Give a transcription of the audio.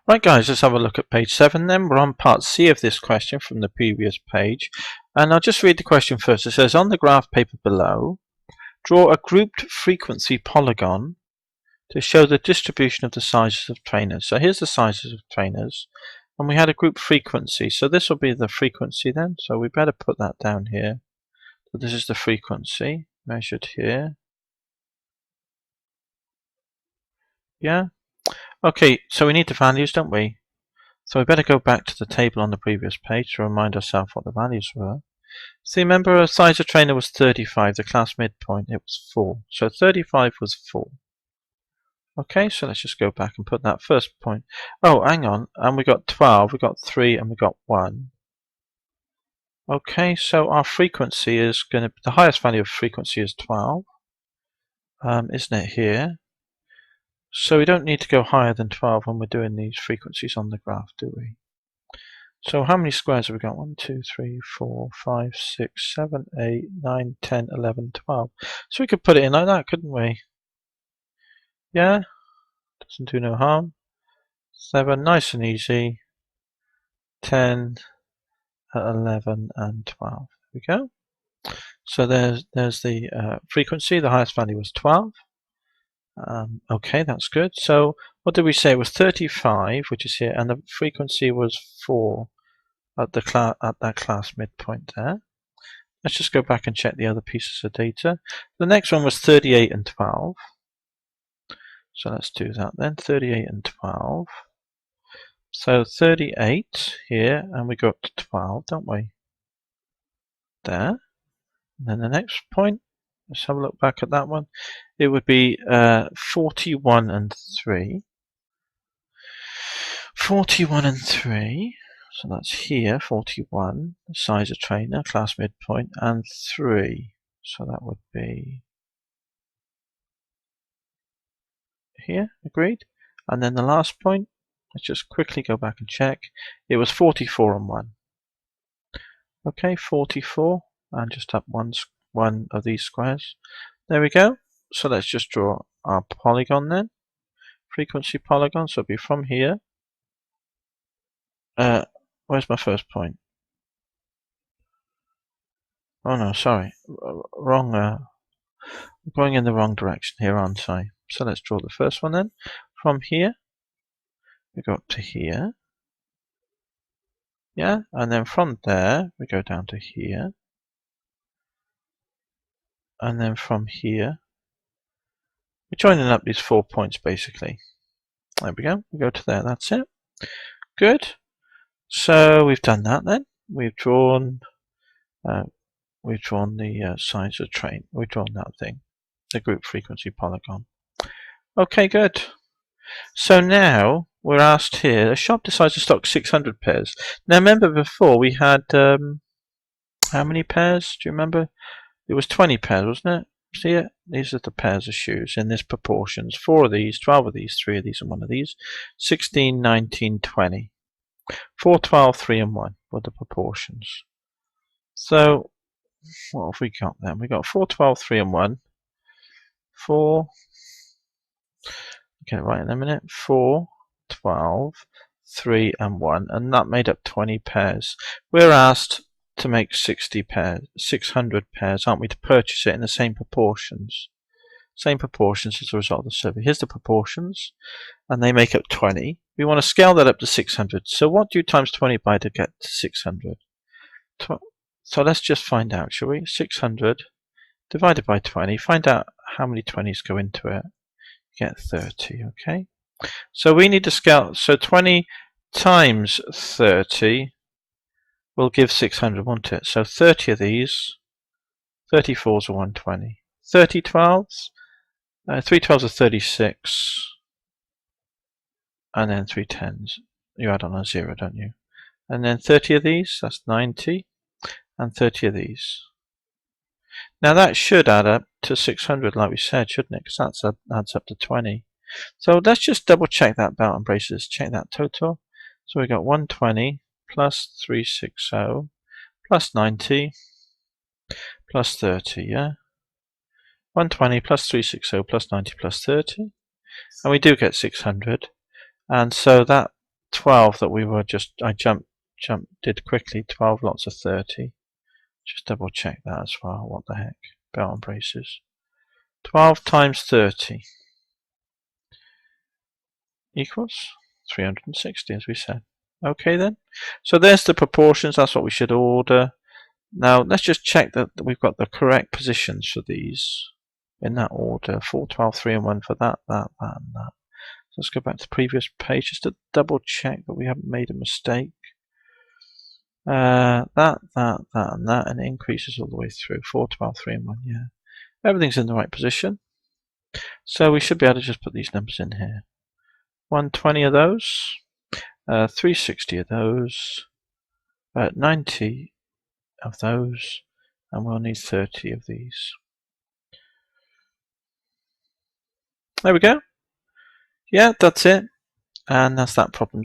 Right guys, let's have a look at page 7 then. We're on part C of this question from the previous page. And I'll just read the question first. It says, on the graph paper below, draw a grouped frequency polygon to show the distribution of the sizes of trainers. So here's the sizes of trainers. And we had a group frequency. So this will be the frequency then. So we better put that down here. So this is the frequency measured here. Yeah. Okay, so we need the values, don't we? So we better go back to the table on the previous page to remind ourselves what the values were. So remember, our size of trainer was 35, the class midpoint, it was 4. So 35 was 4. Okay, so let's just go back and put that first point. Oh, hang on, and we got 12, we got 3, and we got 1. Okay, so our frequency is going to, the highest value of frequency is 12, isn't it here? So we don't need to go higher than 12 when we're doing these frequencies on the graph, do we? So how many squares have we got? 1, 2, 3, 4, 5, 6, 7, 8, 9, 10, 11, 12. So we could put it in like that, couldn't we? Yeah? Doesn't do no harm. 7, nice and easy. 10, 11, and 12. There we go. So there's the frequency. The highest value was 12. Okay, that's good. So what did we say? It was 35, which is here, and the frequency was 4 at that class midpoint there. Let's just go back and check the other pieces of data. The next one was 38 and 12. So let's do that then. 38 and 12. So 38 here, and we go up to 12, don't we? There. And then the next point, let's have a look back at that one. It would be 41 and 3. 41 and 3. So that's here, 41, size of trainer, class midpoint, and 3. So that would be here, agreed. And then the last point, let's just quickly go back and check. It was 44 and 1. Okay, 44, and just up one of these squares. There we go. So let's just draw our polygon then. Frequency polygon, so it'll be from here. Where's my first point? Oh no, sorry. Wrong. I'm going in the wrong direction here, aren't I? So let's draw the first one then. From here, we go up to here. Yeah, and then from there, we go down to here. And then from here, we're joining up these 4 points basically. There we go. We go to there. That's it. Good. So we've done that then. We've drawn the size of train. We've drawn that thing, the group frequency polygon. Okay, good. So now we're asked here, a shop decides to stock 600 pairs. Now remember before we had, how many pairs? Do you remember? It was 20 pairs, wasn't it? See it? These are the pairs of shoes in this proportions. 4 of these, 12 of these, 3 of these, and 1 of these. 16, 19, 20. 4, 12, 3, and 1 were the proportions. So what have we got then? We got 4, 12, 3, and 1. 4. Get it right in a minute. 4, 12, 3, and 1, and that made up 20 pairs. We're asked to make 60 pairs, 600 pairs, aren't we, to purchase it in the same proportions. Same proportions as a result of the survey. Here's the proportions, and they make up 20. We want to scale that up to 600. So what do you times 20 by to get to 600? So let's just find out, shall we? 600 divided by 20. Find out how many 20s go into it. You get 30, okay? So we need to scale. So 20 times 30 will give 600, won't it? So 30 of these, 34s are 120. 30 12s, 3 12s are 36, and then 3 10s. You add on a 0, don't you? And then 30 of these, that's 90, and 30 of these. Now that should add up to 600, like we said, shouldn't it? Because that adds up to 20. So let's just double check that belt and braces. Check that total. So we got 120 plus 360 plus 90 plus 30, yeah? 120 plus 360 plus 90 plus 30. And we do get 600. And so that 12 that we were I did quickly. 12 lots of 30. Just double check that as well. What the heck? Belt and braces. 12 times 30 equals 360, as we said. Okay then. So there's the proportions. That's what we should order. Now let's just check that we've got the correct positions for these in that order. 4, 12, 3 and 1 for that, and that. So let's go back to the previous page just to double check that we haven't made a mistake. That, and that, and it increases all the way through. 4, 12, 3 and 1, yeah. Everything's in the right position. So we should be able to just put these numbers in here. 120 of those, 360 of those, 90 of those, and we'll need 30 of these. There we go. Yeah, that's it. And that's that problem.